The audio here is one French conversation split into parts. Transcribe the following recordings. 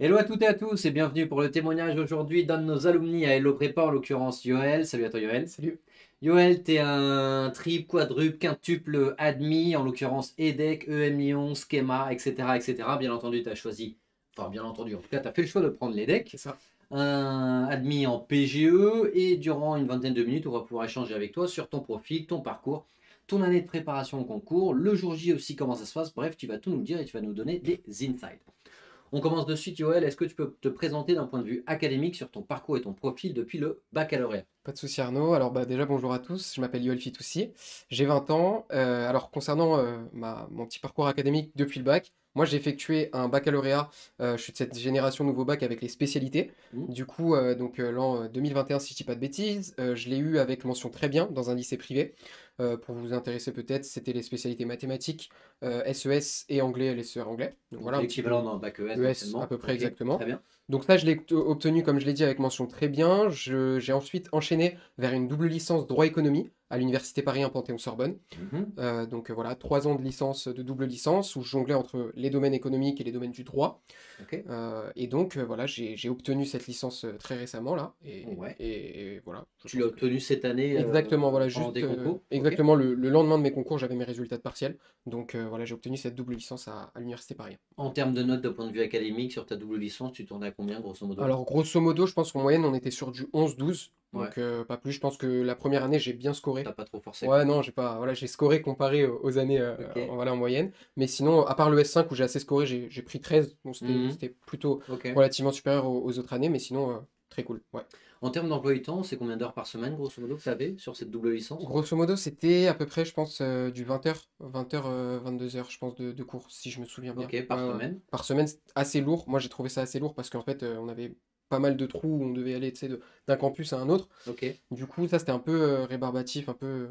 Hello à toutes et à tous et bienvenue pour le témoignage aujourd'hui d'un de nos alumni à Hello Prépa, en l'occurrence Yoel. Salut à toi Yoel. Salut. Yoel, t'es un triple, quadruple, quintuple admis, en l'occurrence EDEC, EM Lyon, Schema, etc. etc. Bien entendu, tu as choisi, enfin bien entendu, en tout cas, tu as fait le choix de prendre C'est l'EDEC, ça. un admis en PGE et durant une vingtaine de minutes, on va pouvoir échanger avec toi sur ton profil, ton parcours, ton année de préparation au concours, le jour J aussi, comment ça se passe. Bref, tu vas tout nous dire et tu vas nous donner des insights. On commence de suite, Yoel. Est-ce que tu peux te présenter d'un point de vue académique sur ton parcours et ton profil depuis le baccalauréat? Pas de souci Arnaud. Alors déjà bonjour à tous, je m'appelle Yoel Fitoussi, j'ai 20 ans. Alors concernant mon petit parcours académique depuis le bac, moi j'ai effectué un baccalauréat, je suis de cette génération nouveau bac avec les spécialités. Hmm. Du coup l'an 2021 si je dis pas de bêtises, je l'ai eu avec mention très bien dans un lycée privé. Pour vous intéresser peut-être, c'était les spécialités mathématiques, SES et anglais, LSER anglais. Donc Donc voilà un petit l'équivalent peu d'un bac ES ES à anciennement. peu près Ok, exactement. très bien. Donc là, je l'ai obtenu, comme je l'ai dit, avec mention très bien. J'ai ensuite enchaîné vers une double licence droit-économie à l'Université Paris 1 Panthéon-Sorbonne. Mhm. Voilà, 3 ans de licence, de double licence, où je jonglais entre les domaines économiques et les domaines du droit. Ok. Voilà, j'ai obtenu cette licence très récemment, là. Ouais. Et voilà, je Tu l'as pense que... obtenu cette année Exactement, voilà, pendant juste tes concours. Ok. exactement le lendemain de mes concours, j'avais mes résultats de partiel. Donc voilà, j'ai obtenu cette double licence à l'Université Paris 1. En termes de notes de point de vue académique sur ta double licence, tu tournais à combien grosso modo? Alors, grosso modo, je pense qu'en moyenne, on était sur du 11-12. Ouais. Donc, pas plus. Je pense que la première année, j'ai bien scoré. T'as pas trop forcé Ouais, quoi. non, j'ai pas. Voilà, j'ai scoré comparé aux années Ok. voilà, en moyenne. Mais sinon, à part le S5 où j'ai assez scoré, j'ai pris 13. Donc, Mhm. c'était plutôt Ok. relativement supérieur aux autres années. Mais sinon, très cool. Ouais. En termes d'emploi du temps, c'est combien d'heures par semaine grosso modo que tu avais sur cette double licence? Grosso modo, c'était à peu près, je pense, du 20h, 22h, je pense, de cours, si je me souviens bien. Ok, par Ouais, ouais. semaine. Par semaine, c'est assez lourd. Moi, j'ai trouvé ça assez lourd parce qu'en fait, on avait pas mal de trous où on devait aller, tu sais, d'un campus à un autre. Ok. Du coup, ça, c'était un peu rébarbatif, un peu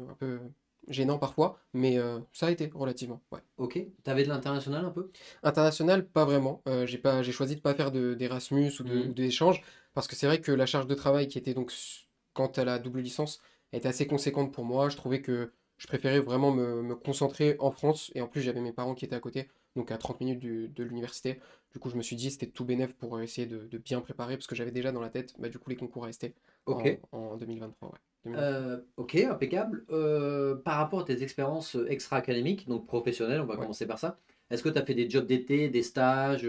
gênant parfois, mais ça a été relativement, ouais. Ok. T'avais de l'international un peu? International, pas vraiment. J'ai choisi de pas faire d'Erasmus ou Mhm. d'échange, parce que c'est vrai que la charge de travail qui était donc, quant à la double licence, était assez conséquente pour moi. Je trouvais que je préférais vraiment me concentrer en France, et en plus, j'avais mes parents qui étaient à côté, donc à 30 minutes de l'université. Du coup, je me suis dit, c'était tout bénef pour essayer de bien préparer, parce que j'avais déjà dans la tête, bah, du coup, les concours à ST Ok. en 2023, ouais. 2023. Ok, impeccable. Par rapport à tes expériences extra-académiques, donc professionnelles, on va Ouais. commencer par ça. Est-ce que tu as fait des jobs d'été, des stages,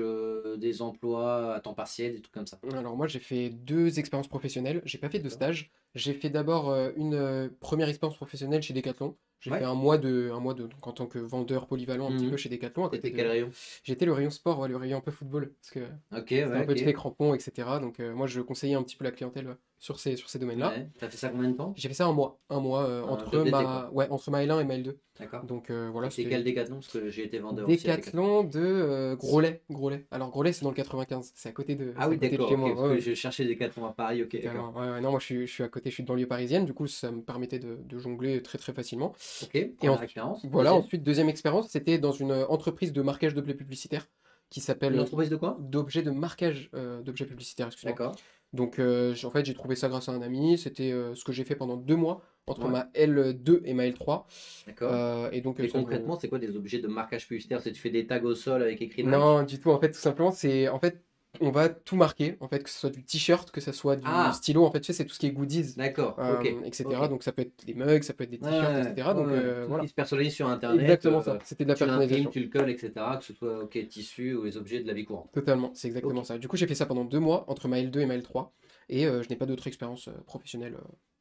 des emplois à temps partiel, des trucs comme ça? Alors moi j'ai fait 2 expériences professionnelles, j'ai pas fait de D'accord. stage. J'ai fait d'abord une première expérience professionnelle chez Decathlon. J'ai fait Ouais. un mois de donc en tant que vendeur polyvalent un petit peu Mhm. chez Decathlon à côté C'était quel de. rayon? J'étais le rayon sport, ouais, le rayon un peu football parce que Ok, c'était un ouais, peu ok. les crampons, etc. Donc moi je conseillais un petit peu la clientèle sur ces domaines-là. Ouais. T'as fait ça combien de temps? J'ai fait ça un mois Un job d'été, quoi. entre ma L1 et ma L2. D'accord. Donc voilà, C'était quel c'était Décathlon? Parce que j'ai été vendeur aussi à Décathlon. Décathlon de Groslay, Groslay. Alors Groslay c'est dans le 95, Ah c'est à oui, côté de d'accord, chez ok. moi. Parce Ouais, que ouais. je cherchais Décathlon à Paris, ok, d'accord. Totalement. Ouais, ouais, non, moi je suis à côté, je suis de banlieue parisienne, du coup ça me permettait de jongler très très facilement. Ok, Et première ensuite, expérience. voilà, Deuxième. ensuite, deuxième expérience, c'était dans une entreprise de marquage d'objets publicitaires qui s'appelle Une entreprise de quoi? d'objets de marquage d'objets publicitaires, excuse-moi. D'accord. Donc en fait, j'ai trouvé ça grâce à un ami, c'était ce que j'ai fait pendant 2 mois entre Ouais, ma L2 et ma L3. d'accord. Et donc Et ça me. concrètement, c'est quoi des objets de marquage publicitaire? C'est tu fais des tags au sol avec écrit Non, Nike? du tout. En fait, tout simplement, c'est en fait, on va tout marquer. En fait, que ce soit du t-shirt, que ce soit du Ah, stylo. En fait, tu sais, c'est tout ce qui est goodies, d'accord, ok, ok. etc. Donc, ça peut être des mugs, ça peut être des Ouais, t-shirts, ouais, etc. ouais, Donc, ouais. Tout ce qui voilà. se personnalise sur Internet, Exactement ça. C'était de la tu l'imprimes, personnalisation. tu le colles, etc. Que ce soit ok, tissu ou les objets de la vie courante. Totalement. C'est exactement Ok. ça. Du coup, j'ai fait ça pendant 2 mois entre ma L2 et ma L3. Et je n'ai pas d'autres expériences professionnelles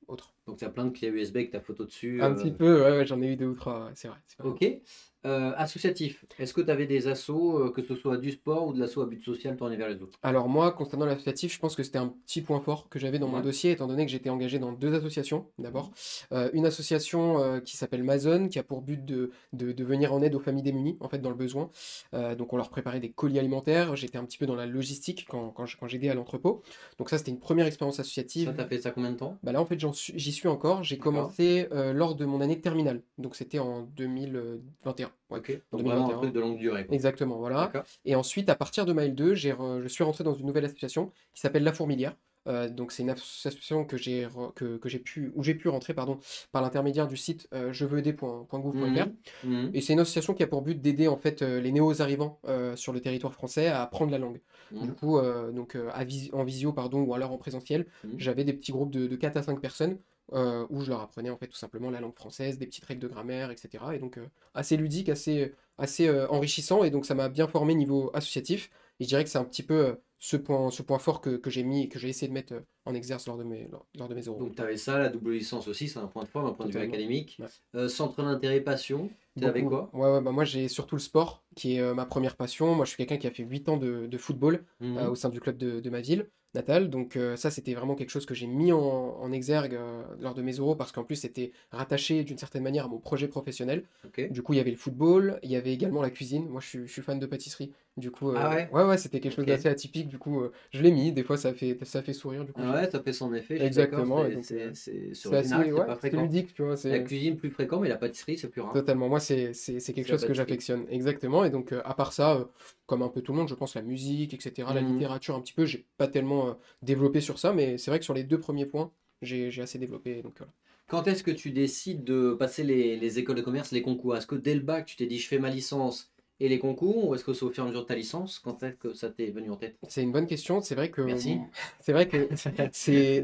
autres. Donc tu as plein de clés USB avec ta photo dessus. Un petit peu, ouais, ouais, j'en ai eu 2 ou 3. Ouais, c'est vrai. C'est pas faux. Ok. Associatif. Est-ce que tu avais des assos, que ce soit du sport ou de l'asso à but social tourné vers les autres? Alors moi, concernant l'associatif, je pense que c'était un petit point fort que j'avais dans mon Ouais. dossier, étant donné que j'étais engagé dans 2 associations, d'abord. Mhm. Une association qui s'appelle Mazone, qui a pour but de venir en aide aux familles démunies, en fait, dans le besoin. Donc on leur préparait des colis alimentaires, j'étais un petit peu dans la logistique quand j'aidais à l'entrepôt. Donc ça, c'était une première expérience Ça, associative. t'as fait ça combien de temps? Bah là, en fait, j'y suis encore. J'ai D'accord. commencé lors de mon année de terminale. Donc c'était en 2021. Ouais, Ok. en Donc vraiment un 2021. truc de longue durée, quoi. Exactement, voilà. D'accord. Et ensuite, à partir de ma L2, je suis rentré dans une nouvelle association qui s'appelle La Fourmilière. Donc c'est une association que j'ai pu rentrer pardon, par l'intermédiaire du site jeveuxaider.gouv.fr. Mhm. Mhm. Et c'est une association qui a pour but d'aider en fait les néo-arrivants sur le territoire français à apprendre la langue. Du Mhm. coup, en visio pardon, ou alors en présentiel, Mhm. j'avais des petits groupes de 4 à 5 personnes où je leur apprenais en fait tout simplement la langue française, des petites règles de grammaire, etc. Et donc assez ludique, assez enrichissant, et donc ça m'a bien formé niveau associatif. Et je dirais que c'est un petit peu ce point fort que j'ai mis, que j'ai essayé de mettre en exerce lors de mes oraux. Donc tu avais ça, la double licence aussi, c'est un point de forme, un point de vue Totalement. académique. Ouais. Centre d'intérêt passion, tu avais Beaucoup. quoi? Ouais, ouais, bah moi j'ai surtout le sport qui est ma première passion. Moi je suis quelqu'un qui a fait 8 ans de football au Mhm. sein du club de ma ville natale. Donc ça c'était vraiment quelque chose que j'ai mis en exergue lors de mes oraux parce qu'en plus c'était rattaché d'une certaine manière à mon projet professionnel. Ok. Du coup il y avait le football, il y avait également la cuisine. Moi je suis fan de pâtisserie. Du coup Ah ouais? ouais ouais c'était quelque chose Ok. d'assez atypique. Du coup je l'ai mis. Des fois ça fait sourire. Du coup Ah ouais, ça fait son effet, je suis d'accord, exactement. Et donc c'est c'est original, assez c'est ouais pas c'est fréquent. ludique tu vois. La C'est cuisine plus fréquent, mais la pâtisserie c'est plus rare. totalement. Moi, c'est quelque C'est la chose que pâtisserie. j'affectionne. Exactement. Et donc, à part ça, comme un peu tout le monde, je pense la musique, etc., la Mhm. littérature un petit peu, j'ai pas tellement développé sur ça, mais c'est vrai que sur les deux premiers points, j'ai assez développé. Donc, voilà. Quand est-ce que tu décides de passer les écoles de commerce, les concours? Est-ce que dès le bac, tu t'es dit je fais ma licence et les concours, ou est-ce que c'est au fur et à mesure de ta licence? Quand est-ce que ça t'est venu en tête? C'est une bonne question. C'est vrai que Merci. c'est vrai que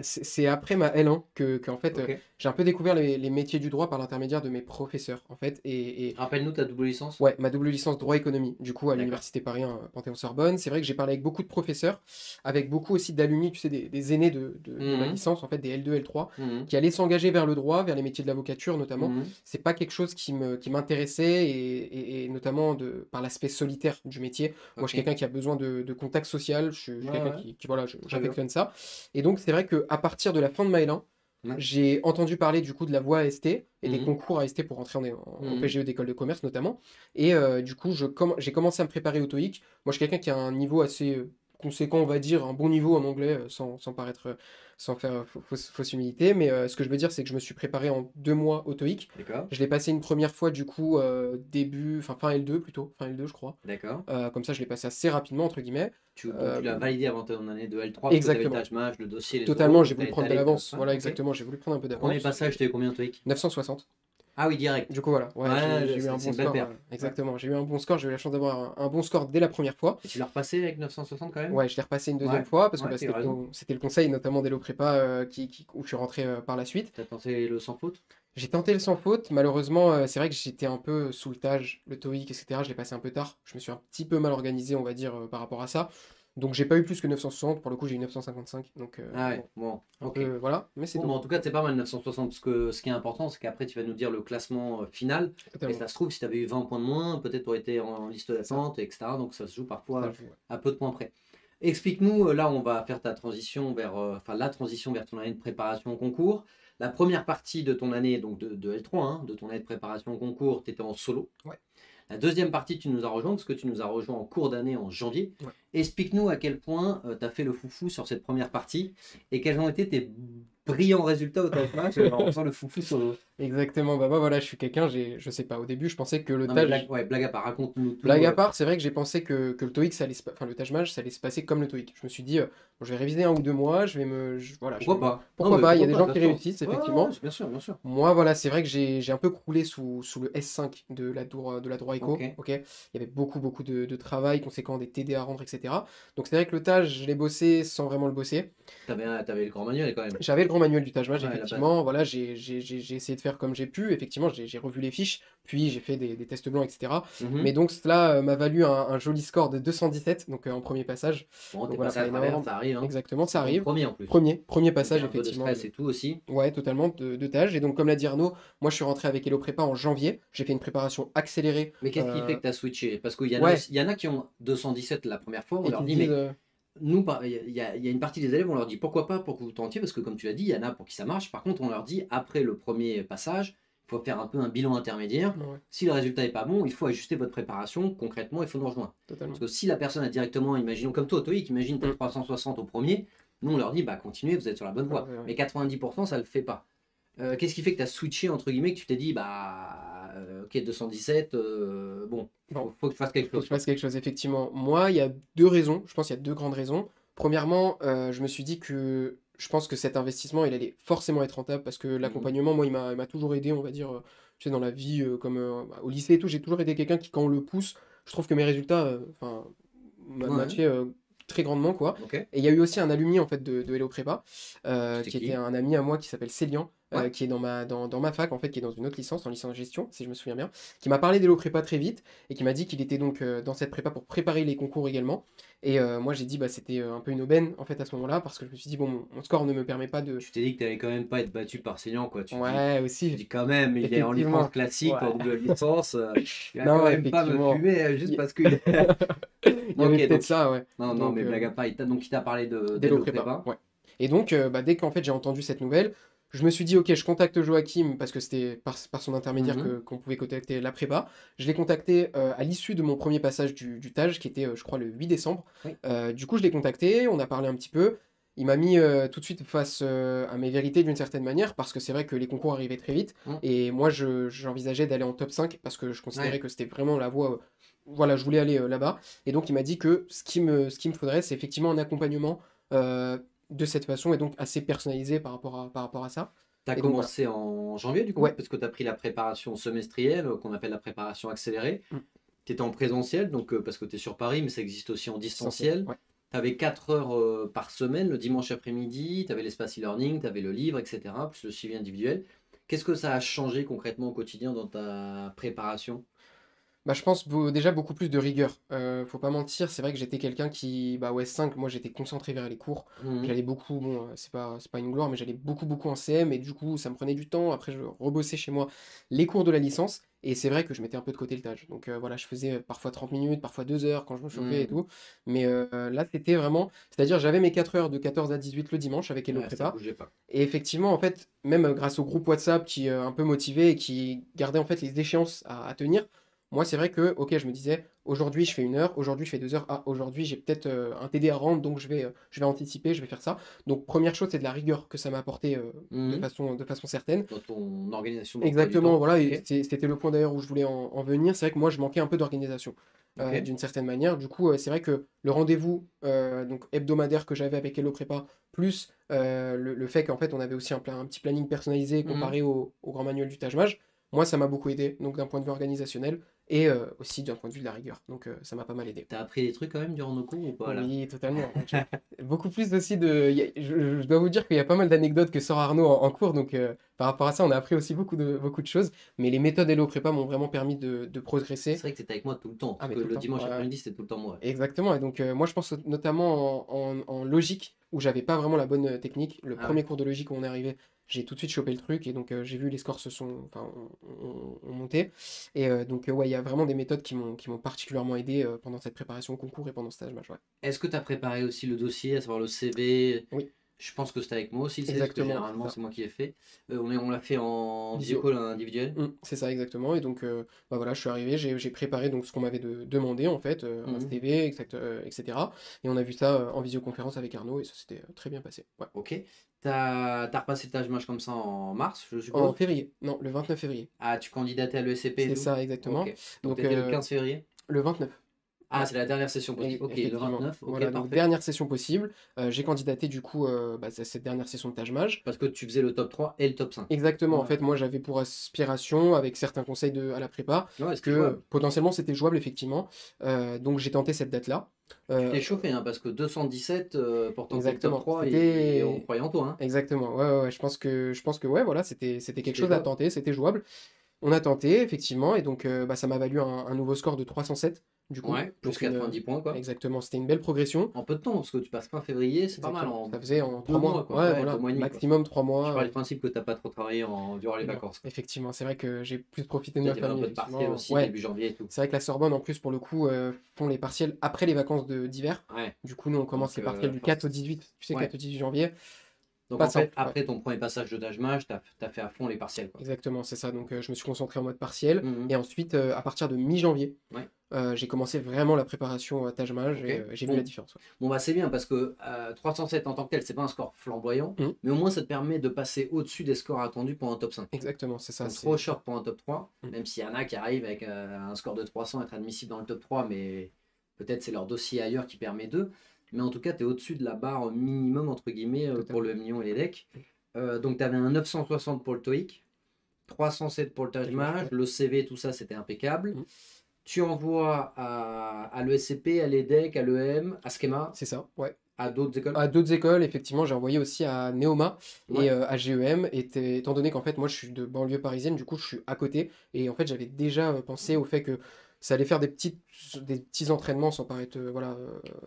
c'est après ma L1 que en fait, Ok. j'ai un peu découvert les métiers du droit par l'intermédiaire de mes professeurs, en fait. Et Rappelle-nous ta double licence. ouais, ma double licence droit économie, du coup, à D'accord. l'université Paris 1, Panthéon-Sorbonne. C'est vrai que j'ai parlé avec beaucoup de professeurs, avec beaucoup aussi d'alumni, tu sais, des aînés de ma Mhm. licence, en fait, des L2, L3, Mhm. qui allaient s'engager vers le droit, vers les métiers de l'avocature notamment. Mhm. C'est pas quelque chose qui m'intéressait, et notamment par l'aspect solitaire du métier. Moi, je Ok. suis quelqu'un qui a besoin de contact social, je suis Ouais, quelqu'un ouais. voilà, Très bien. j'affectionne ça. Et donc, c'est vrai qu'à partir de la fin de ma L1, Ouais. j'ai entendu parler du coup de la voie AST et des Mhm. concours AST pour rentrer au Mhm. PGE d'école de commerce notamment. Et du coup, j'ai commencé à me préparer au TOEIC. Moi, je suis quelqu'un qui a un niveau assez conséquent, on va dire, un bon niveau en anglais, sans paraître, sans faire fausse humilité. Mais ce que je veux dire, c'est que je me suis préparé en 2 mois au TOEIC. D'accord. Je l'ai passé une première fois, du coup, fin L2 plutôt, fin L2, je crois. D'accord. Comme ça, je l'ai passé assez rapidement, entre guillemets. Donc Euh, tu l'as validé avant ton année de L3 parce que tu avais le exactement. tâche-mâche, le dossier, les oraux, Totalement, donc j'ai tu voulu as prendre de étalé l'avance. ça. Voilà, Ok. exactement, j'ai voulu prendre un peu Premier d'avance. passage, tu as eu combien de TOEIC? 960. Ah oui, direct. Du coup, voilà, ouais, Ouais, j'ai eu un c'est bon une belle score. perf. Ouais. Exactement, j'ai eu un bon score. J'ai eu la chance d'avoir un bon score dès la première fois. Et tu l'as repassé avec 960 quand même? Ouais, je l'ai repassé une deuxième Ouais, fois parce que ouais, bah, tu as raison. c'était le conseil, notamment d'Elo Prépa, où je suis rentré par la suite. T'as tenté le sans faute? J'ai tenté le sans faute. Malheureusement, c'est vrai que j'étais un peu sous le TAJ, le TOEIC, etc. Je l'ai passé un peu tard. Je me suis un petit peu mal organisé, on va dire, par rapport à ça. Donc, j'ai pas eu plus que 960. Pour le coup, j'ai eu 955. Donc, Ah ouais, bon, bon, un ok. peu, voilà, mais c'est Bon, mais tout. en tout cas, c'est pas mal 960, parce que ce qui est important, c'est qu'après, tu vas nous dire le classement final. Et Totalement. ça se trouve, si tu avais eu 20 points de moins, peut-être tu aurais été en liste C'est ça. d'attente, etc. Donc ça se joue Ça parfois joue, ouais. à peu de points près. Explique-nous, là, on va faire ta transition vers, enfin, la transition vers ton année de préparation au concours. La première partie de ton année, donc de L3, hein, de ton année de préparation au concours, tu étais en solo. Ouais, La deuxième partie, tu nous as rejoint, parce que tu nous as rejoint en cours d'année en janvier. ouais. Explique-nous à quel point tu as fait le foufou sur cette première partie et quels ont été tes brillants résultats au TAFMAT en faisant le foufou solo. Exactement. Bah, moi, voilà, je suis quelqu'un, je sais pas, au début, je pensais que le Non mais TAJ. blague, ouais, blague à part, raconte-nous Blague tout. à part, c'est vrai que j'ai pensé que le TOEIC, enfin le Taj Mahal, ça allait se passer comme le TOEIC. Je me suis dit, bon, je vais réviser 1 ou 2 mois, voilà, Pourquoi pas? Non pourquoi mais pas, il y a pourquoi des pas, gens ça qui se tente. réussissent, Ouais, ouais, effectivement. ouais, bien sûr, bien sûr. Moi, voilà, c'est vrai que j'ai un peu croulé sous le S5 de la droit Ok. éco, ok? Il y avait beaucoup de travail conséquent, des TD à rendre, etc. Donc c'est vrai que le Taj, je l'ai bossé sans vraiment le bosser. T'avais le grand manuel quand même. J'avais le grand manuel du Taj Mahal, Ouais, la base. effectivement. Voilà, j'ai essayé de faire comme j'ai pu. Effectivement, j'ai revu les fiches, puis j'ai fait des tests blancs, etc. Mais Mhm. donc, cela m'a valu un joli score de 217, donc en premier passage. Bon, Donc t'es voilà, passé à pas travers, énorme. ça arrive, hein. Exactement, ça C'est ton arrive. premier en plus. Premier Donc il y passage, a un peu de effectivement. stress et tout aussi. Ouais, totalement, de Taj. Et donc, comme l'a dit Arnaud, moi, je suis rentré avec Hello Prépa en janvier. J'ai fait une préparation accélérée. Mais qu'est-ce qui fait que tu as switché? Parce qu'il y en a Ouais, aussi, il y en a qui ont 217 la première fois, on et leur qui se dit, disent. mais nous, il y a une partie des élèves, on leur dit pourquoi pas pour que vous tentiez, parce que comme tu l'as dit, il y en a pour qui ça marche. Par contre, on leur dit, après le premier passage, il faut faire un peu un bilan intermédiaire. Ouais, Si le résultat n'est pas bon, il faut ajuster votre préparation. Concrètement, il faut nous rejoindre. Parce totalement. que si la personne a directement, imaginons comme toi, TOEIC, imagine tu as Mm. 360 au premier, nous on leur dit, bah continuez, vous êtes sur la bonne Ouais, voie. ouais, ouais. Mais 90%, ça ne le fait pas. Qu'est-ce qui fait que tu as switché, entre guillemets, que tu t'es dit, bah, ok, 217, bon, Bon, faut que je fasse quelque faut que chose, je quoi. fasse quelque chose, effectivement. Moi, il y a deux raisons. Je pense qu'il y a deux grandes raisons. Premièrement, je me suis dit que je pense que cet investissement, il allait forcément être rentable parce que Mhm. l'accompagnement, moi, il m'a toujours aidé, on va dire, tu sais, dans la vie, comme bah, au lycée et tout, j'ai toujours été quelqu'un qui, quand on le pousse, je trouve que mes résultats, enfin, Ouais, matchaient très grandement, quoi. ok. Et il y a eu aussi un alumni, en fait, de Hello Prépa, C'était qui était qui? un ami à moi qui s'appelle Célian, Ouais. qui est dans ma fac, en fait, qui est dans une autre licence, en licence gestion, si je me souviens bien, qui m'a parlé d'Hello Prépa très vite et qui m'a dit qu'il était donc dans cette prépa pour préparer les concours également. Et moi, j'ai dit, bah, c'était un peu une aubaine, en fait, à ce moment-là, parce que je me suis dit, bon, mon score ne me permet pas de. Tu t'es dit que t'allais quand même pas être battu par Célian, quoi. Ouais, Tu aussi, dis quand même, il est en licence effectivement. classique, pas Ouais. en double licence. Il va quand Non, même pas me effectivement. fumer juste Il parce qu'il il y Ok, avait peut-être donc. ça, ouais. Non, non, Donc, mais blague à part, donc il t'a parlé Delo d'Hello Prépa, Prépa. ouais. Et donc, bah, dès qu'en fait j'ai entendu cette nouvelle, je me suis dit, ok, je contacte Joachim parce que c'était par son intermédiaire Mhm. qu'on pouvait contacter la prépa. Je l'ai contacté à l'issue de mon premier passage du TAJ, qui était, je crois, le 8 décembre. Oui. Du coup, je l'ai contacté, on a parlé un petit peu. Il m'a mis tout de suite face à mes vérités d'une certaine manière, parce que c'est vrai que les concours arrivaient très vite. Mhm. Et moi, j'envisageais d'aller en top 5 parce que je considérais Ouais. que c'était vraiment la voie. Voilà, je voulais aller là-bas. Et donc, il m'a dit que ce qui me faudrait, c'est effectivement un accompagnement euh, de cette façon et donc assez personnalisé par rapport à ça. T'as Et donc voilà. commencé en janvier, du coup, Ouais. parce que t'as pris la préparation semestrielle, qu'on appelle la préparation accélérée. Mm. T'étais en présentiel, donc parce que t'es sur Paris, mais ça existe aussi en Distanciel. distanciel. Ouais. T'avais 4 heures par semaine, le dimanche après-midi, t'avais l'espace e-learning, t'avais le livre, etc., plus le suivi individuel. Qu'est-ce que ça a changé concrètement au quotidien dans ta préparation? Bah, je pense déjà beaucoup plus de rigueur. Faut pas mentir, c'est vrai que j'étais quelqu'un qui, bah ouais, 5 moi j'étais concentré vers les cours. Mhm. J'allais beaucoup, bon, c'est pas une gloire, mais j'allais beaucoup, beaucoup en CM et du coup, ça me prenait du temps. Après, je rebossais chez moi les cours de la licence et c'est vrai que je mettais un peu de côté le tâche. Donc voilà, je faisais parfois 30 minutes, parfois 2 heures quand je me chauffais et Mhm. tout. Mais là, c'était vraiment, c'est-à-dire, j'avais mes 4 heures de 14 à 18 le dimanche avec Hello Ouais, ça Prépa. bougeait pas. Et effectivement, en fait, même grâce au groupe WhatsApp qui un peu motivé et qui gardait en fait les échéances à tenir, moi, c'est vrai que, ok, je me disais, aujourd'hui, je fais 1 heure, aujourd'hui, je fais 2 heures. Ah, aujourd'hui, j'ai peut-être un TD à rendre, donc je vais anticiper, je vais faire ça. Donc, première chose, c'est de la rigueur que ça m'a apporté de Mhm. façon certaine. Dans ton organisation d'emploi du Exactement, temps. voilà, et Ok. c'était le point d'ailleurs où je voulais en venir. C'est vrai que moi, je manquais un peu d'organisation Ok. d'une certaine manière. Du coup, c'est vrai que le rendez-vous donc hebdomadaire que j'avais avec Hello Prépa, plus le fait qu'en fait, on avait aussi un petit planning personnalisé Mhm. comparé au grand manuel du Taj Mahal, moi, ça m'a beaucoup aidé, donc d'un point de vue organisationnel et aussi d'un point de vue de la rigueur. Donc, ça m'a pas mal aidé. T'as appris des trucs quand même durant nos cours ou pas là? Oui, totalement. Beaucoup plus aussi de. Je dois vous dire qu'il y a pas mal d'anecdotes que sort Arnaud en cours, donc par rapport à ça, on a appris aussi beaucoup de choses. Mais les méthodes Hello Prépa m'ont vraiment permis de C'est progresser. vrai que t'étais avec moi tout le temps, Ah, parce mais que tout le le temps. dimanche Ouais, ouais. après-midi, c'était tout le temps moi. Exactement. Et donc, moi, je pense notamment en logique, où j'avais pas vraiment la bonne technique. Le Ah ouais. premier cours de logique où on est arrivé, j'ai tout de suite chopé le truc, et donc j'ai vu les scores enfin, ont monté. Et donc, ouais, il y a vraiment des méthodes qui m'ont particulièrement aidé pendant cette préparation au concours et pendant ce stage match. Ouais. Est-ce que tu as préparé aussi le dossier, à savoir le CV? Oui, Je pense que c'était avec moi aussi le CV, parce que exactement, c'est généralement ça. c'est moi qui l'ai fait. On l'a fait en Visio. visio-call individuel. C'est ça exactement. Et donc, bah voilà, je suis arrivé, j'ai préparé donc ce qu'on m'avait demandé en fait, un Mhm. CV, etc. Et on a vu ça en visioconférence avec Arnaud et ça s'était très bien passé. Ouais. Ok. T'as repassé le tâche match comme ça en mars, je En suppose? février, non, le 29 février. Ah, tu candidatais à l'ESCP et C'est tout? ça exactement. Ok. Donc Donc, t'étais le 15 février? le neuf. Ah, Ouais. c'est la dernière session possible. Ok, le Effectivement. 29, ok, Voilà, donc parfait. dernière session possible. J'ai candidaté du coup bah, à cette dernière session de Taj Mahal. Parce que tu faisais le top 3 et le top 5. Exactement, en Ouais, fait, moi j'avais pour aspiration, avec certains conseils à la prépa, ouais, c'était que jouable. potentiellement c'était jouable effectivement. Donc j'ai tenté cette date-là. Tu Euh, t'es chauffé, hein, parce que 217 pour tenter le top Exactement. 3 et on croyait en toi. Hein. Exactement. Ouais, ouais, ouais. Je pense que ouais, voilà, c'était quelque C'était chose à jouable. tenter, c'était jouable. On a tenté, effectivement, et donc bah, ça m'a valu un nouveau score de 307, du coup. Ouais, plus Donc une 90 points, quoi. exactement, c'était une belle progression. En peu de temps, parce que tu passes fin février, c'est pas mal, Exactement. en Ça faisait en 2 trois mois, mois. quoi. Ouais, Ouais, 2 voilà. mois et demi, quoi. Maximum trois Je mois. pars du principe que t'as pas trop travaillé durant les Non, vacances. effectivement, c'est vrai que j'ai plus profité de ma Peut-être il y avait un famille, peu de partiel effectivement. aussi, Ouais, début janvier et tout. c'est vrai que la Sorbonne, en plus, pour le coup, font les partiels après les vacances d'hiver. Ouais, Du coup, nous, on commence donc, les partiels du 4 au 18, tu sais, 4 ouais. au 18 janvier. Donc Pas en fait, simple, ouais. après ton premier passage de Dajmage, t'as fait à fond les partiels, quoi. Exactement, c'est ça. Donc, je me suis concentré en mode partiel. Mhm. Et ensuite, à partir de mi-janvier, Ouais, j'ai commencé vraiment la préparation à Taj Mahal ok. et j'ai vu la Bon, différence. Ouais. bon bah c'est bien parce que 307 en tant que tel, c'est pas un score flamboyant, Mhm. mais au moins ça te permet de passer au-dessus des scores attendus pour un top 5. Exactement, c'est ça. Donc trop short pour un top 3, Mhm. même s'il y en a qui arrivent avec un score de 300 être admissible dans le top 3, mais peut-être c'est leur dossier ailleurs qui permet d'eux. mais en tout cas, tu es au-dessus de la barre minimum, entre guillemets, pour le M-Lyon et les decks. Donc, tu avais un 960 pour le TOEIC, 307 pour le Taj-Mahal, le CV, tout ça, c'était impeccable. Tu envoies à l'ESCP, à l'EDEC, à l'EM, à Schema. C'est ça, ouais. À d'autres écoles? À d'autres écoles, effectivement, j'ai envoyé aussi à Neoma Ouais. et à GEM, étant donné qu'en fait, moi, je suis de banlieue parisienne, du coup, je suis à côté. Et en fait, j'avais déjà pensé au fait que ça allait faire des petits entraînements sans paraître voilà,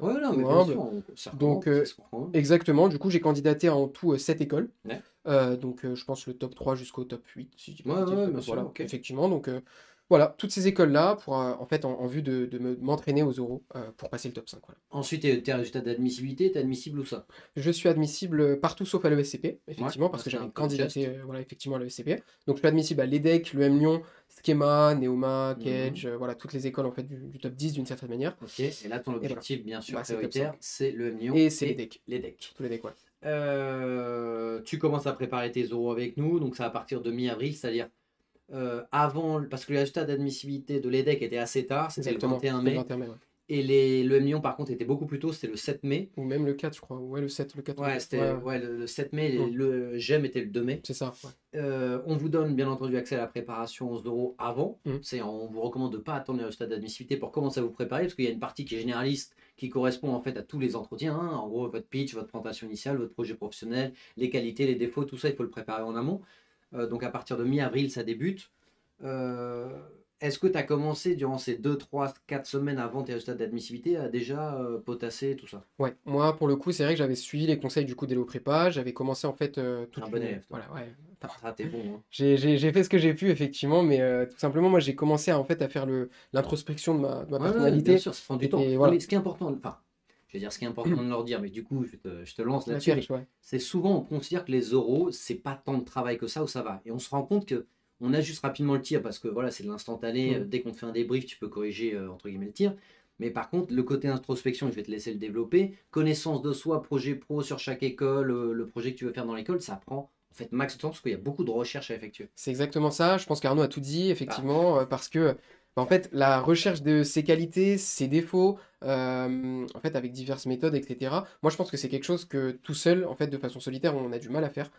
Ouais, non, trop mais bien humble. sûr, ça Donc, recommande, ça se comprend. exactement, du coup, j'ai candidaté à en tout 7 écoles. Ouais. Donc, je pense le top 3 jusqu'au top 8, si je dis pas de Ouais, bêtises. ouais, Donc, bien sûr, voilà, ok. effectivement. Donc, voilà, toutes ces écoles-là, pour, en fait, en vue de m'entraîner aux oraux pour passer le top 5. Voilà. Ensuite, tes résultats d'admissibilité, t'es admissible où ça? Je suis admissible partout sauf à l'ESCP, effectivement, Ouais, parce que c'était un j'avais peu le candidaté geste. voilà, effectivement à l'ESCP. Donc, je suis admissible à l'EDEC, le M Lyon, Schema, Neoma, Cage, voilà, toutes les écoles en fait, du top 10 d'une certaine manière. Ok, et là, ton Et voilà. objectif, bien sûr, Bah, c'est le top prioritaire, 5. c'est le M-Lyon Et c'est et l'EDEC. les decks. Tous les decks, ouais. Tu commences à préparer tes oraux avec nous, donc ça va partir de mi-avril, c'est-à-dire avant, parce que les résultats d'admissibilité de l'EDEC étaient assez tard, c'était le Exactement, 21 c'était le mai, 21 mai, ouais. et le M-Lyon par contre était beaucoup plus tôt, c'était le 7 mai. Ou même le 4, je crois. Ouais, le 7, le 4 ou le Ouais, 4. c'était Ouais, ouais. le 7 mai, Mm. le GEM était le 2 mai. C'est ça, ouais. On vous donne bien entendu accès à la préparation aux oraux avant. Mm. On vous recommande de ne pas attendre les résultats d'admissibilité pour commencer à vous préparer, parce qu'il y a une partie qui est généraliste, qui correspond en fait à tous les entretiens. Hein. En gros, votre pitch, votre présentation initiale, votre projet professionnel, les qualités, les défauts, tout ça, il faut le préparer en amont. Donc à partir de mi-avril, ça débute. Est-ce que tu as commencé durant ces 2, 3, 4 semaines avant tes résultats d'admissibilité à déjà potasser tout ça? Ouais, moi pour le coup, c'est vrai que j'avais suivi les conseils du coup d'Hello Prépa. J'avais commencé en fait T'es un bon élève, toi. Voilà, ouais. Ah, t'es bon. Hein. J'ai fait ce que j'ai pu, effectivement, mais tout simplement, moi j'ai commencé en fait à faire l'introspection de ma Ouais, bien personnalité. sûr, ça prend du temps. C'était, Non, voilà, mais ce qui est important, enfin, je vais dire ce qui est important de leur dire, mais du coup, je te lance la là-dessus. perche, ouais. C'est souvent, on considère que les oraux, c'est pas tant de travail que ça, où ça va. Et on se rend compte que on ajuste rapidement le tir parce que voilà, c'est de l'instantané. Mm. Dès qu'on te fait un débrief, tu peux corriger entre guillemets le tir. Mais par contre, le côté introspection, je vais te laisser le développer. Connaissance de soi, projet pro sur chaque école, le projet que tu veux faire dans l'école, ça prend en fait max de temps parce qu'il y a beaucoup de recherches à effectuer. C'est exactement ça. Je pense qu'Arnaud a tout dit, Ah, effectivement, parce que bah, en fait, la recherche de ses qualités, ses défauts, en fait, avec diverses méthodes, etc. Moi, je pense que c'est quelque chose que tout seul, en fait, de façon solitaire, on a du mal à faire,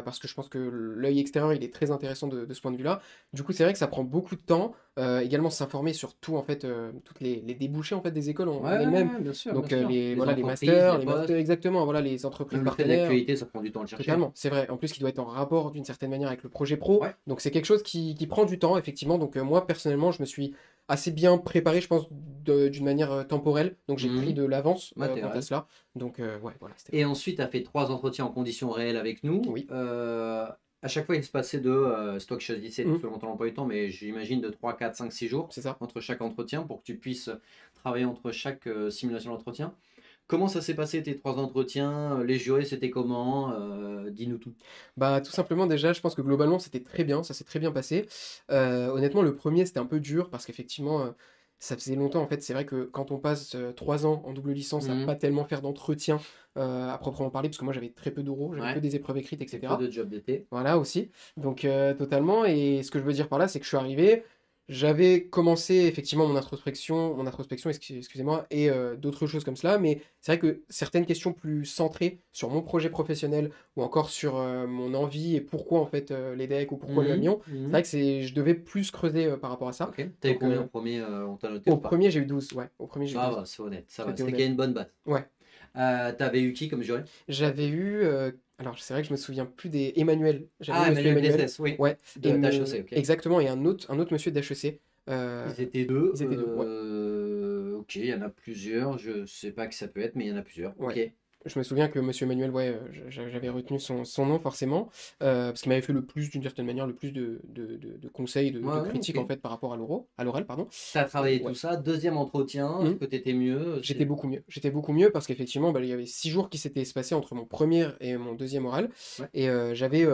parce que je pense que l'œil extérieur, il est très intéressant de ce point de vue-là. Du coup, c'est vrai que ça prend beaucoup de temps. Également, s'informer sur tout, en fait, toutes les débouchés, en fait, des écoles en ouais, elles-mêmes. bien sûr, Donc, bien sûr. voilà, les entreprises, masters, les postes, exactement, voilà, les entreprises même le fait partenaires. d'actualité, ça prend du temps à le chercher. Totalement, c'est vrai. En plus, qui doit être en rapport d'une certaine manière avec le projet pro. Ouais. Donc, c'est quelque chose qui prend du temps, effectivement. Donc, moi, personnellement, je me suis assez bien préparé, je pense, d'une manière temporelle. Donc, j'ai pris de l'avance Ouais, t'es quant à raide. cela. Donc, ouais, voilà. Et ensuite, tu as fait 3 entretiens en conditions réelles avec nous. Oui. À chaque fois, il se passait c'est toi qui choisissais selon ton emploi du temps, mais j'imagine de 3, 4, 5, 6 jours C'est ça. entre chaque entretien pour que tu puisses travailler entre chaque simulation d'entretien. Comment ça s'est passé tes 3 entretiens? Les jurés, c'était comment? Dis-nous tout. Bah, tout simplement, déjà, je pense que globalement, c'était très bien. Ça s'est très bien passé. Honnêtement, le premier, c'était un peu dur parce qu'effectivement, ça faisait longtemps. En fait, c'est vrai que quand on passe 3 ans en double licence à pas tellement faire d'entretien à proprement parler, parce que moi, j'avais très peu d'oraux, j'avais Ouais. que des épreuves écrites, C'est etc. peu de job d'été. Voilà aussi. Donc totalement. Et ce que je veux dire par là, c'est que je suis arrivé, j'avais commencé effectivement mon introspection, excusez-moi, et d'autres choses comme cela. Mais c'est vrai que certaines questions plus centrées sur mon projet professionnel ou encore sur mon envie et pourquoi en fait les decks ou pourquoi le Amiens, c'est vrai que je devais plus creuser par rapport à ça. Ok. T'avais Donc, combien au premier? On t'a noté Au ou pas? premier, j'ai eu 12. Ouais, au premier, j'ai eu Ça 12. va, c'est honnête. Ça va. C'était C'était qu'il y a une bonne base. Ouais. T'avais eu qui comme juré? J'avais eu. Alors, c'est vrai que je me souviens plus des. Emmanuel. J'avais Ah, eu monsieur Emmanuel Emmanuel. Destès, oui. Ouais. De d'HEC, ok. Exactement, et un autre monsieur d'HEC. Ils étaient deux. Ils étaient deux, ouais. Ok, il y en a plusieurs. Je sais pas qui ça peut être, mais il y en a plusieurs. Ouais. Ok. Je me souviens que monsieur Emmanuel, ouais, j'avais retenu son nom forcément, parce qu'il m'avait fait le plus, d'une certaine manière, le plus de conseils, de Ouais, critiques ok. en fait par rapport à l'oral, pardon. T'as travaillé Ouais. tout ça. Deuxième entretien, est-ce que t'étais mieux? J'étais beaucoup mieux. J'étais beaucoup mieux parce qu'effectivement, bah, il y avait 6 jours qui s'étaient espacés entre mon premier et mon deuxième oral. Ouais. Et j'avais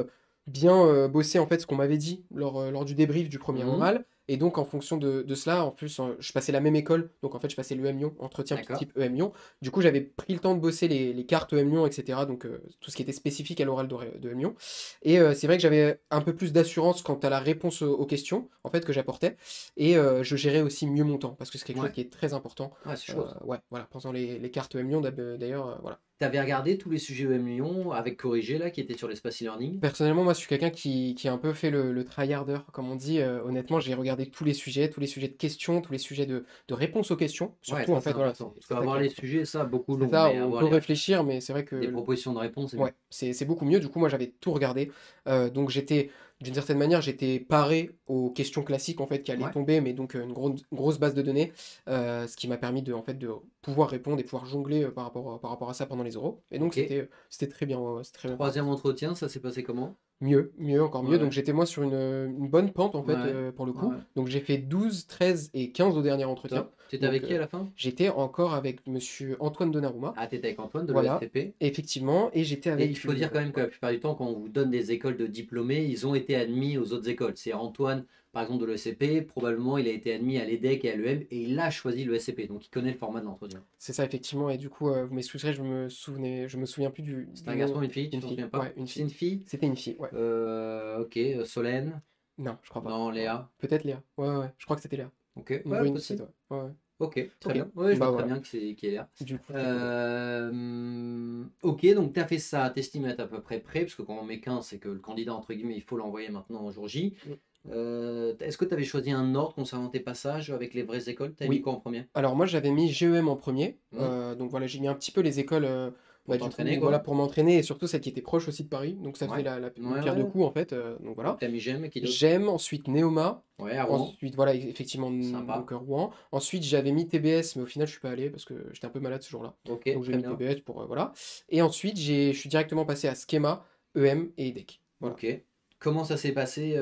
bien bossé en fait ce qu'on m'avait dit lors du débrief du premier oral. Et donc, en fonction de cela, en plus, je passais la même école. Donc, en fait, je passais l'EM Lyon, entretien D'accord. type EM Lyon. Du coup, j'avais pris le temps de bosser les cartes EM Lyon, etc. Donc, tout ce qui était spécifique à l'oral de EM Lyon. Et c'est vrai que j'avais un peu plus d'assurance quant à la réponse aux questions, en fait, que j'apportais. Et je gérais aussi mieux mon temps, parce que c'est quelque chose Ouais. qui est très important. Ouais, c'est chaud ça. Ouais, voilà, pendant les cartes EM Lyon, d'ailleurs, voilà. T'avais regardé tous les sujets EM Lyon avec corrigé là qui étaient sur l'espace e-learning? Personnellement, moi, je suis quelqu'un qui a un peu fait le tryharder, comme on dit. Honnêtement, j'ai regardé tous les sujets de questions, tous les sujets de réponses aux questions. Ouais, Surtout, ça en c'est fait, voilà, important. Parce c'est ça qui qu'avoir est les important. sujets, ça, beaucoup C'est long, ça, mais on avoir peut réfléchir, mais c'est vrai des que propositions de réponse, c'est bien. ouais, c'est beaucoup mieux. Du coup, moi, j'avais tout regardé. Donc, d'une certaine manière, j'étais paré aux questions classiques, en fait, qui allaient Ouais, tomber, mais donc grosse base de données, ce qui m'a permis en fait, de pouvoir répondre et pouvoir jongler par rapport à ça pendant les oraux. Et donc, ok. c'était très bien, ouais, ouais, c'était très bien parti. Troisième entretien, ça s'est passé comment? Mieux, encore mieux. Donc Ouais, j'étais moi sur une bonne pente en fait ouais, pour le coup. ouais. Donc j'ai fait 12, 13 et 15 au dernier entretien. Top. T'étais avec Donc qui à la fin? j'étais encore avec monsieur Antoine Donnarumma. Ah, t'étais avec Antoine de Voilà, l'ESTP. effectivement. Et j'étais Et il avec faut dire quand même que ouais, la plupart du temps, quand on vous donne des écoles de diplômés, ils ont été admis aux autres écoles. C'est Antoine, par exemple, de l'ESCP, probablement il a été admis à l'EDEC et à l'EM, et il a choisi l'ESCP, donc il connaît le format de l'entretien. c'est ça effectivement. Et du coup, vous m'excuserez, je me souviens plus C'est du un garçon nom. ou une fille, tu Une t'en fille, souviens pas? ouais, une C'est fille. une fille? C'était une fille, ouais. Ok, Solène? Non, je crois pas. Non, Ouais. Léa? Peut-être Léa. Ouais, ouais, ouais, je crois que c'était Léa. Ok, Une ouais, brune peut-être, possible. ouais. Ouais, ouais. Ok, très Ok, bien. Ouais, je vois bah très voilà. bien qui est là. Du coup, du coup, voilà. Ok, donc tu as fait ça, t'estimes être à peu près prêt, parce que quand on met 15, c'est que le candidat, entre guillemets, il faut l'envoyer maintenant au jour J. Mm. Est-ce que tu avais choisi un ordre concernant tes passages avec les vraies écoles? Tu avais mis Oui. quoi en premier? Alors moi j'avais mis GEM en premier, Hmm. donc voilà j'ai mis un petit peu les écoles, Pour du t'entraîner, coup voilà quoi? pour m'entraîner et surtout celle qui était proche aussi de Paris, donc ça faisait Ouais. une Ouais, pierre deux ouais. coups en fait, donc voilà. Donc tu as mis j'aime, et qui d'autre? GEM, ensuite Neoma, Ouais, à Rouen. ensuite voilà effectivement Sympa. donc Rouen. Ensuite j'avais mis TBS mais au final je suis pas allé parce que j'étais un peu malade ce jour-là, Ok, donc j'ai très mis bien. TBS pour voilà. Et ensuite je suis directement passé à Schema, EM et EDEC. Voilà. Ok. Comment ça s'est passé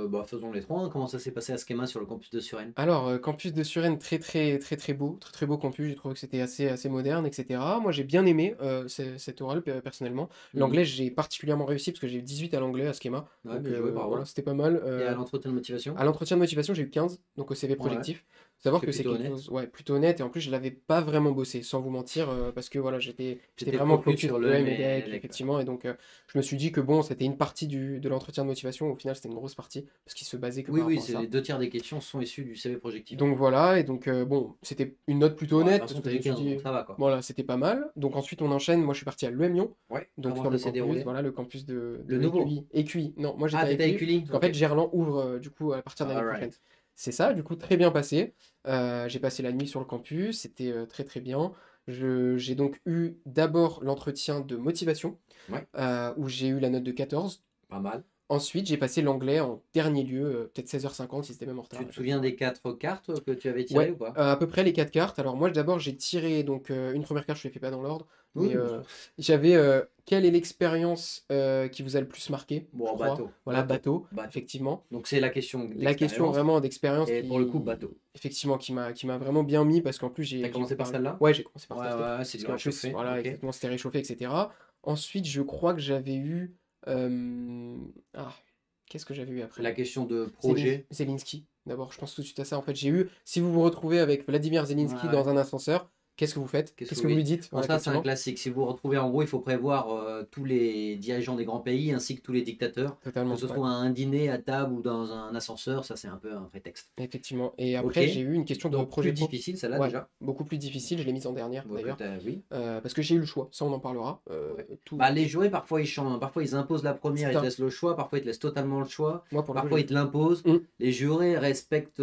bah, faisons les trois, hein. Comment ça s'est passé à Schema sur le campus de Suresnes? Alors, campus de Suresnes, très très beau campus, j'ai trouvé que c'était assez moderne, etc. Moi, j'ai bien aimé cet oral, personnellement. Mhm. L'anglais, j'ai particulièrement réussi parce que j'ai eu 18 à l'anglais à Schema. Ouais, Donc, bien joué, voilà, bravo. c'était pas mal. Et à l'entretien de motivation? À l'entretien de motivation, j'ai eu 15, donc au CV Ouais, projectif. Savoir c'est que c'est plutôt quelque honnête. chose, ouais, plutôt honnête. Et en plus, je l'avais pas vraiment bossé, sans vous mentir, parce que voilà, j'étais C'était vraiment focus focus sur le EM M et et DEC, l'EDEC, ouais. effectivement. Et donc, je me suis dit que bon, c'était une partie de l'entretien de motivation. Au final, c'était une grosse partie, parce qu'il se basait que Oui, par oui, rapport à c'est les ça. deux tiers des questions sont issues du CV projectif. Donc voilà, et donc bon, c'était une note plutôt Bon, de toute honnête parce façon, que t'as je eu me suis 15, donc dit, ça va, quoi. voilà, c'était pas mal. Donc ensuite on enchaîne, moi je suis parti à l'EM Lyon, Ouais, donc comment sur ça le s'est campus, déroulé? voilà, le campus de Le nouveau. EQI. EQI, non, moi Ah, j'étais à t'étais avec EQI, Uli, parce qu'en fait ok. Gerland ouvre du coup à partir de l'année prochaine. Alright. C'est ça, du coup très bien passé. J'ai passé la nuit sur le campus, c'était très très bien. J'ai donc eu d'abord l'entretien de motivation, Ouais, où j'ai eu la note de 14. pas mal. Ensuite, j'ai passé l'anglais en dernier lieu, peut-être 16h50 si c'était même en Tu retard, te souviens effectivement. des 4 cartes que tu avais tirées Ouais, ou pas? à peu près les 4 cartes. Alors moi d'abord j'ai tiré donc une première carte, je ne les fais pas dans l'ordre, Oui, mais bien sûr. j'avais quelle est l'expérience qui vous a le plus marqué, je Bon, crois. bateau, Voilà, bateau, bateau, bateau. effectivement. Donc c'est la question La question d'expérience, vraiment d'expérience et pour le coup, qui, bateau. effectivement, qui m'a vraiment bien mis parce qu'en plus T'as j'ai commencé par parlé. celle-là? Ouais, j'ai commencé par Ouais, celle-ci. ouais, ouais, c'est Parce du qu'en plus, réchauffé, voilà, ok. exactement, c'était réchauffé, etc. Ensuite, je crois que j'avais eu. euh, Ah, qu'est-ce que j'avais eu après? La question de projet. Zelensky. D'abord, je pense tout de suite à ça. En fait, j'ai eu, si vous vous retrouvez avec Vladimir Ouais, Zelensky dans ouais. un ascenseur, qu'est-ce que vous faites? Qu'est-ce que Qu'est-ce vous que vous lui dites? dites? Bon, Voilà, ça, c'est un effectivement. classique. Si vous vous retrouvez, en gros, il faut prévoir tous les dirigeants des grands pays ainsi que tous les dictateurs, que Totalement, ce ouais. soit à un dîner, à table ou dans un ascenseur, ça, c'est un peu un prétexte. Effectivement. Et Ok. après, j'ai eu une question de Donc, plus projet pro. difficile, celle-là, Ouais, déjà. beaucoup plus difficile. Je l'ai mise en dernière, Ouais, d'ailleurs. oui. Parce que j'ai eu le choix. Ça, on en parlera. Ouais. Tout... Bah, les jurés, parfois, ils changent, hein. Parfois, ils imposent la C'est première, ils te ça. laissent le choix. Parfois, ils te laissent totalement le choix. Moi, pour le coup, Parfois, j'ai ils eu. te l'imposent. Hum, Les jurés respectent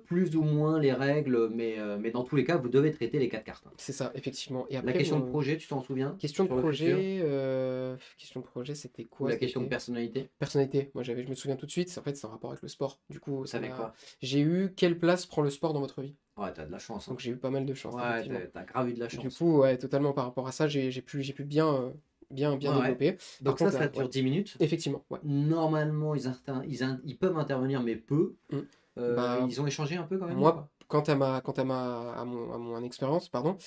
plus ou moins les règles, mais dans tous les cas, vous devez traiter les 4 cartes, hein. c'est ça, effectivement. Et La après, question de projet, tu t'en souviens? question de Sur le futur? projet. Question de projet, c'était Ou quoi? la question de C'était. personnalité? Personnalité, moi je me souviens tout de suite, en fait c'est en rapport avec le sport. Du coup, ça T'avais m'a. quoi? J'ai eu quelle place prend le sport dans votre vie? Ouais, t'as de la chance, hein. Donc j'ai eu pas mal de chance, Ouais, effectivement. t'as grave eu de la Du chance. coup, ouais, totalement par rapport à ça, j'ai pu bien, bien Ouais, ouais. développer. Par Donc contre, ça ouais, dure 10 minutes. effectivement, ouais. Normalement, ils peuvent intervenir, mais peu. Mm. Bah, Ils ont échangé un peu quand même ou moi, pas? quant à mon expérience, pardon,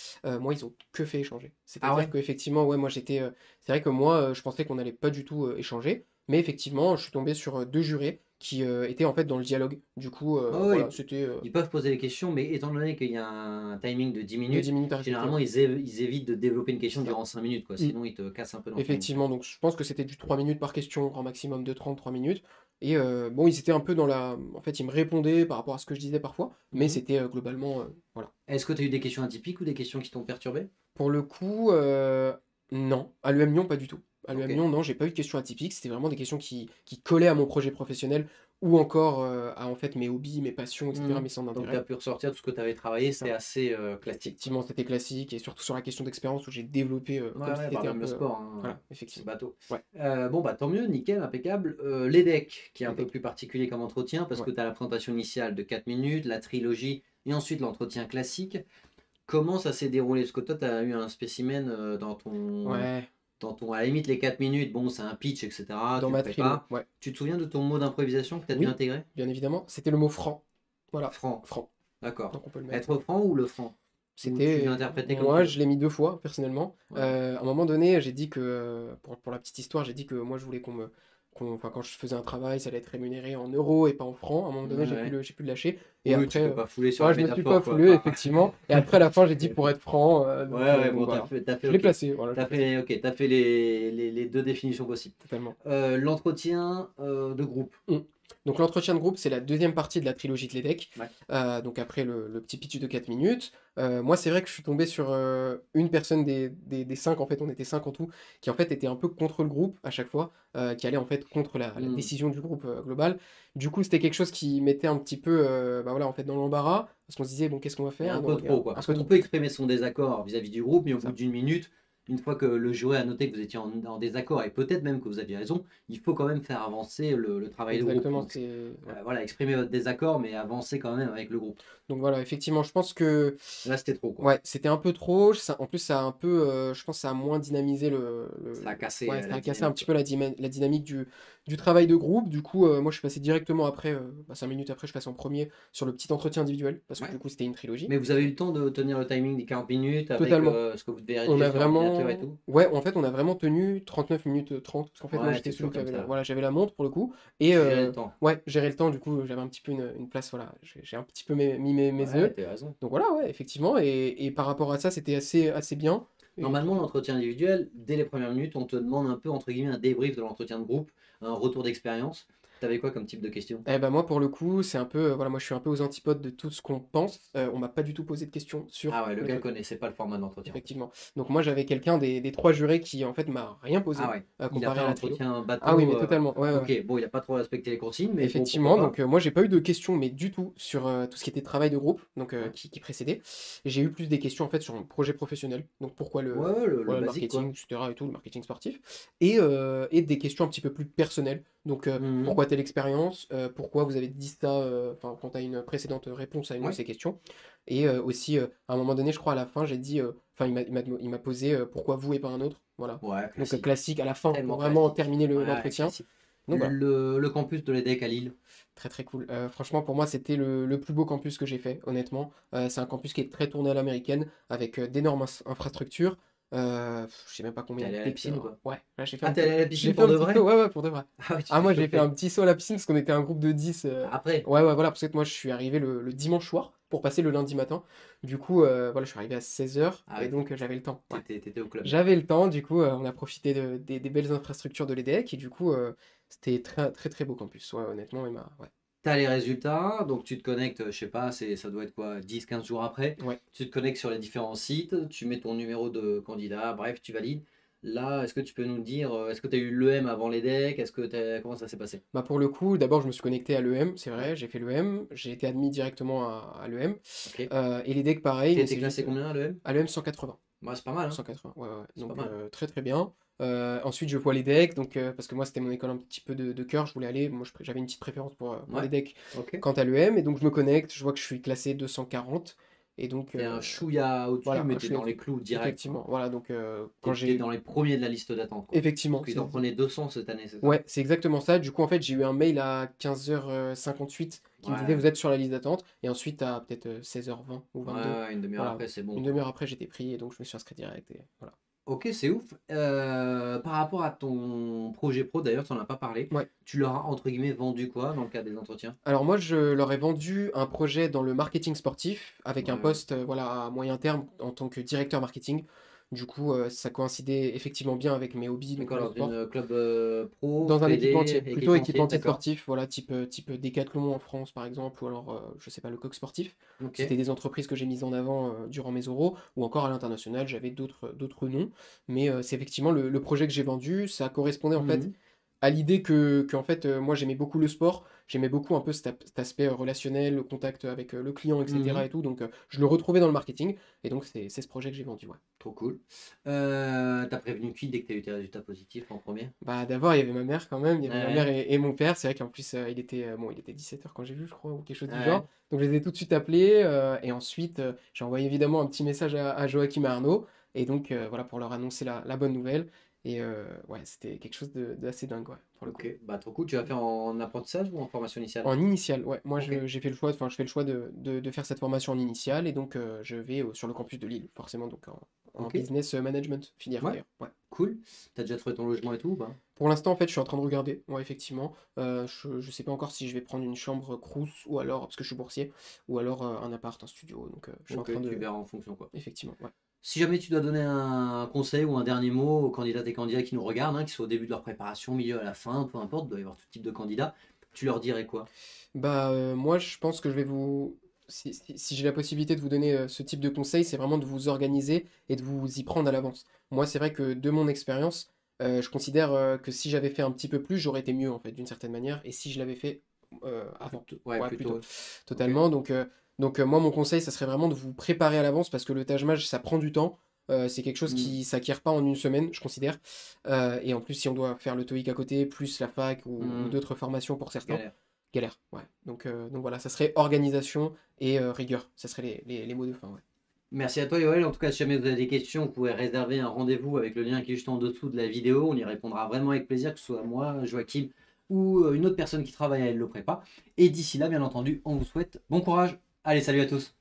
moi ils ont que fait échanger. Ah C'est-à-dire ouais? qu'effectivement, ouais, moi j'étais. C'est vrai que moi, je pensais qu'on n'allait pas du tout échanger. Mais effectivement, je suis tombé sur deux jurés qui étaient en fait dans le dialogue. Du coup, Ouais, voilà, ouais, c'était ils peuvent poser des questions, mais étant donné qu'il y a un timing de 10 de 10 minutes, minutes à respecter. généralement Ouais. ils évitent de développer une question C'est ça. durant 5 minutes, quoi. Mm. Sinon, ils te cassent un peu dans le timing. Effectivement, donc je pense que c'était du 3 minutes par question, grand maximum de 33 minutes. Et bon, ils étaient un peu dans la. En fait, ils me répondaient par rapport à ce que je disais parfois, mais Mhm. c'était globalement. Voilà. Est-ce que tu as eu des questions atypiques ou des questions qui t'ont perturbé? Pour le coup, non. À l'EM Lyon, pas du tout. À Ok. l'EM Lyon, non, j'ai pas eu de questions atypiques. C'était vraiment des questions qui collaient à mon projet professionnel ou encore à en fait mes hobbies, mes passions, etc., Mhm. mes centres Donc, tu as d'intérêt. pu ressortir tout ce que tu avais travaillé, C'est c'était ça. assez classique, quoi. Effectivement, c'était classique et surtout sur la question d'expérience où j'ai développé Ouais, comme si ouais, bah, c'était un même le peu. sport, hein, Voilà, c'est effectivement. bateau. Ouais, Bon, bah tant mieux, nickel, impeccable. Les decks, qui est un les peu decks. plus particulier comme entretien, parce Ouais. que tu as la présentation initiale de 4 minutes, la trilogie, et ensuite l'entretien classique. Comment ça s'est déroulé? Parce que toi, tu as eu un spécimen Ouais, à la limite, les 4 minutes, bon, c'est un pitch, etc. dans Tu le ma trilo. prépares. Ouais. Tu te souviens de ton mot d'improvisation que tu as dû Oui, intégrer? bien évidemment. C'était le mot franc. Voilà, Franc, franc. d'accord. Donc on peut le mettre. Être franc ou le franc? Ou tu C'était, l'interprétais comme tu moi, veux? je l'ai mis deux fois, personnellement. Ouais. À un moment donné, j'ai dit que, pour la petite histoire, j'ai dit que moi, je voulais enfin, quand je faisais un travail, ça allait être rémunéré en euros et pas en francs. À un moment donné, Ouais, ouais. j'ai pu le lâcher. Et Oui, tu après, peux pas fouler sur voilà, la je me suis pas métaphore, quoi. foulé, Enfin, effectivement. Et après, à la fin, j'ai dit pour être franc. ouais, ouais, Donc bon, voilà. t'as fait, Je l'ai ok. placé, voilà, je l'ai placé. Ok, t'as fait les deux définitions possibles. Totalement. L'entretien de groupe. Mm. Donc l'entretien de groupe, c'est la deuxième partie de la trilogie de l'EDEC. Ouais. Donc après le petit pitch de 4 minutes. Moi, c'est vrai que je suis tombé sur une personne des cinq, en fait, on était cinq en tout, qui en fait était un peu contre le groupe à chaque fois, qui allait en fait contre la Hmm. décision du groupe global. Du coup, c'était quelque chose qui mettait un petit peu bah voilà, en fait, dans l'embarras, parce qu'on se disait, bon, qu'est-ce qu'on va Et faire? un Il nous peu trop, regarde, quoi. un Parce peu qu'on trop. peut exprimer son désaccord vis-à-vis du groupe, mais au C'est bout ça. d'une minute, une fois que le jury a noté que vous étiez en désaccord, et peut-être même que vous aviez raison, il faut quand même faire avancer le travail de groupe. Exactement, Donc c'est. Ouais. voilà, exprimer votre désaccord, mais avancer quand même avec le groupe. Donc voilà, effectivement, je pense que. Là, c'était trop, quoi. Ouais, c'était un peu trop. En plus, ça a un peu, je pense, que ça a moins dynamisé Ça a cassé ouais, ça la a cassé un dynamique, petit quoi. peu la dynamique du travail de groupe. Du coup, moi, je suis passé directement après, 5 minutes après, je passe en premier sur le petit entretien individuel, parce que Ouais. du coup, c'était une trilogie. Mais vous avez eu le temps de tenir le timing des 40 minutes avec Totalement. ce que vous devez On rédiger a sur l'ordinateur et vraiment. tout? Ouais, en fait, on a vraiment tenu 39 minutes 30, parce qu'en fait, moi, Ouais, j'étais c'est celui toujours qui comme avait ça. voilà, j'avais la montre pour le coup. Et Tu gérais le temps. ouais, gérer le temps, du coup, j'avais un petit peu une place, voilà, j'ai un petit peu mis mes Ouais, œufs. t'as raison. Donc voilà, ouais, effectivement. Et par rapport à ça, c'était assez bien. Et Normalement, tranquille. l'entretien individuel, dès les premières minutes, on te demande un peu, entre guillemets, un débrief de l'entretien de groupe, un retour d'expérience. T'avais quoi comme type de question? Eh ben moi pour le coup c'est un peu voilà moi je suis un peu aux antipodes de tout ce qu'on pense. On m'a pas du tout posé de questions sur Ah ouais, le le gars truc, connaissait pas le format de l'entretien, en fait. effectivement. Donc moi j'avais quelqu'un des trois jurés qui en fait m'a rien Ah posé ouais, il a fait comparé à un la trio. entretien Ah oui bateau. mais totalement, ouais, ouais, ouais. Ok, bon, il a pas trop respecté les consignes, mais bon, pourquoi Effectivement, pas. donc moi j'ai pas eu de questions mais du tout sur tout ce qui était travail de groupe, donc Ouais, qui précédait. J'ai eu plus des questions en fait sur mon projet professionnel, donc pourquoi ouais, ouais, le voilà, le basique, marketing, quoi. etc. et tout, le marketing sportif, et des questions un petit peu plus personnelles. Donc Mhm. pourquoi telle expérience, pourquoi vous avez dit ça, enfin quand tu as une précédente réponse à une de Ouais, ces questions. Et aussi à un moment donné, je crois à la fin, j'ai dit, enfin il m'a posé pourquoi vous et pas un autre, voilà. ouais, Donc classique. classique à la fin pour Tellement vraiment classique. terminer Ouais, ouais, l'entretien. classique. Donc voilà. Le campus de l'EDEC à Lille. Très très cool. Franchement, pour moi, c'était le plus beau campus que j'ai fait, honnêtement. C'est un campus qui est très tourné à l'américaine, avec d'énormes infrastructures. Je sais même pas T'es combien allé à la piscine ou d'hectares. pas? Ouais, là Ah, t'es allé à la j'ai piscine fait pour un de petit saut, vrai? ouais, ouais, pour de vrai. Ah oui, tu Ah, t'es moi, j'ai fait un chauffé. petit saut à la piscine parce qu'on était un groupe de 10. Après, Ouais, ouais, voilà, parce que moi, je suis arrivé le dimanche soir pour passer le lundi matin. Du coup, voilà, je suis arrivé à 16 h ah et ouais, donc j'avais le temps. Ouais. t'étais au club. J'avais le temps, du coup, on a profité des belles infrastructures de l'EDEC et du coup, c'était très très très beau campus. Ouais, honnêtement, ouais. T'as les résultats, donc tu te connectes, je sais pas, ça doit être quoi, 10 15 jours après. Ouais. Tu te connectes sur les différents sites, tu mets ton numéro de candidat, bref, tu valides. Là, est-ce que tu peux nous dire, est-ce que tu as eu l'EM avant les decks? Comment ça s'est passé? Bah pour le coup, d'abord je me suis connecté à l'EM, c'est Ouais, vrai, j'ai fait l'EM, j'ai été admis directement à l'EM, ok. et les decks pareil, mais T'es c'est juste classé combien à l'EM? à l'EM 180. Moi, c'est pas mal, hein? 180, ouais, ouais, ouais. C'est pas Donc mal. très très bien. Ensuite je vois les decks, donc parce que moi c'était mon école un petit peu de cœur, je voulais aller, moi j'avais une petite préférence pour Ouais, les decks ok. quant à l'EM, et donc je me connecte, je vois que je suis classé 240, et donc T'es un chouïa au-dessus, voilà, mais un t'es chouïa dans les dessus. clous direct, quoi. Effectivement, voilà, donc quand T'es j'ai... dans les premiers de la liste d'attente, quoi. Effectivement, Donc, ils en prenaient 200 cette année, c'est ça? ouais, c'est exactement ça. Du coup, en fait, j'ai eu un mail à 15h58 qui me disait Ouais, vous êtes sur la liste d'attente. Et ensuite, à peut-être 16h20 ou ouais, 22, ouais, une demi-heure voilà, après, c'est bon, une quoi. demi-heure après, j'étais pris et donc je me suis inscrit direct. Et voilà. Ok, c'est ouf. Par rapport à ton projet pro, d'ailleurs, tu n'en as pas parlé. Ouais. Tu leur as, entre guillemets, vendu quoi dans le cadre des entretiens? Alors moi, je leur ai vendu un projet dans le marketing sportif avec un Ouais. poste voilà, à moyen terme en tant que directeur marketing. Du coup, ça coïncidait effectivement bien avec mes hobbies, donc D'accord, le dans sport. une club pro, Dans un équipementier, Fédé, plutôt équipementier, équipementier d'accord. sportif, voilà, type Decathlon en France par exemple, ou alors, je sais pas, le Coq Sportif. Ok. C'était des entreprises que j'ai mises en avant durant mes oraux, ou encore à l'international, j'avais d'autres noms. Mais c'est effectivement le projet que j'ai vendu, ça correspondait en fait Mhm. à l'idée que en fait, moi j'aimais beaucoup le sport, j'aimais beaucoup un peu cet aspect relationnel, le contact avec le client, etc. Mhm. et tout, donc je le retrouvais dans le marketing, et donc c'est ce projet que j'ai vendu, ouais. Trop cool. T'as prévenu qui dès que tu as eu tes résultats positifs en premier? Bah, d'abord, il y avait ma mère quand même, il y avait ma mère Ouais, et mon père. C'est vrai qu'en plus, bon, il était 17h quand j'ai vu, je crois, ou quelque chose du genre. ouais. Donc, je les ai tout de suite appelés. Et ensuite, j'ai envoyé évidemment un petit message à Joachim et Arnaud. Et donc, voilà, pour leur annoncer la bonne nouvelle. Et ouais, c'était quelque chose d'assez dingue, ouais, pour le coup. Ok, bah trop cool. Tu vas faire en apprentissage ou en formation initiale? En initial, ouais. Moi, Ok, j'ai fait le choix, enfin, je fais le choix de faire cette formation en initial. Et donc, je vais sur le campus de Lille, forcément, donc en ok. business management, filière Ouais, d'ailleurs. Ouais. cool. T'as déjà trouvé ton logement et tout ou pas? Pour l'instant, en fait, je suis en train de regarder, ouais, effectivement. Je sais pas encore si je vais prendre une chambre Crous ou alors, parce que je suis boursier, ou alors un appart, un studio. Donc, je suis en train Ok, tu de. verras en fonction quoi. Effectivement, ouais. Si jamais tu dois donner un conseil ou un dernier mot aux candidates et candidats qui nous regardent, hein, qui sont au début de leur préparation, au milieu, à la fin, peu importe, il doit y avoir tout type de candidats, tu leur dirais quoi? Bah, moi, je pense que je vais vous. Si j'ai la possibilité de vous donner ce type de conseil, c'est vraiment de vous organiser et de vous y prendre à l'avance. Moi, c'est vrai que de mon expérience, je considère que si j'avais fait un petit peu plus, j'aurais été mieux, en fait, d'une certaine manière. Et si je l'avais fait avant, Ouais, ouais, plutôt, plutôt. Ok. totalement. Donc, moi, mon conseil, ça serait vraiment de vous préparer à l'avance parce que le Taj-Maj, ça prend du temps. C'est quelque chose Hmm, qui s'acquiert pas en une semaine, je considère. Et en plus, si on doit faire le TOEIC à côté, plus la fac ou hmm, d'autres formations pour certains, galère. galère, ouais. Donc voilà, ça serait organisation et rigueur. Ça serait les mots de fin, ouais. Merci à toi Yoël. En tout cas, si jamais vous avez des questions, vous pouvez réserver un rendez-vous avec le lien qui est juste en dessous de la vidéo. On y répondra vraiment avec plaisir, que ce soit moi, Joachim ou une autre personne qui travaille à Hello Prépa. Et d'ici là, bien entendu, on vous souhaite bon courage. Allez, salut à tous.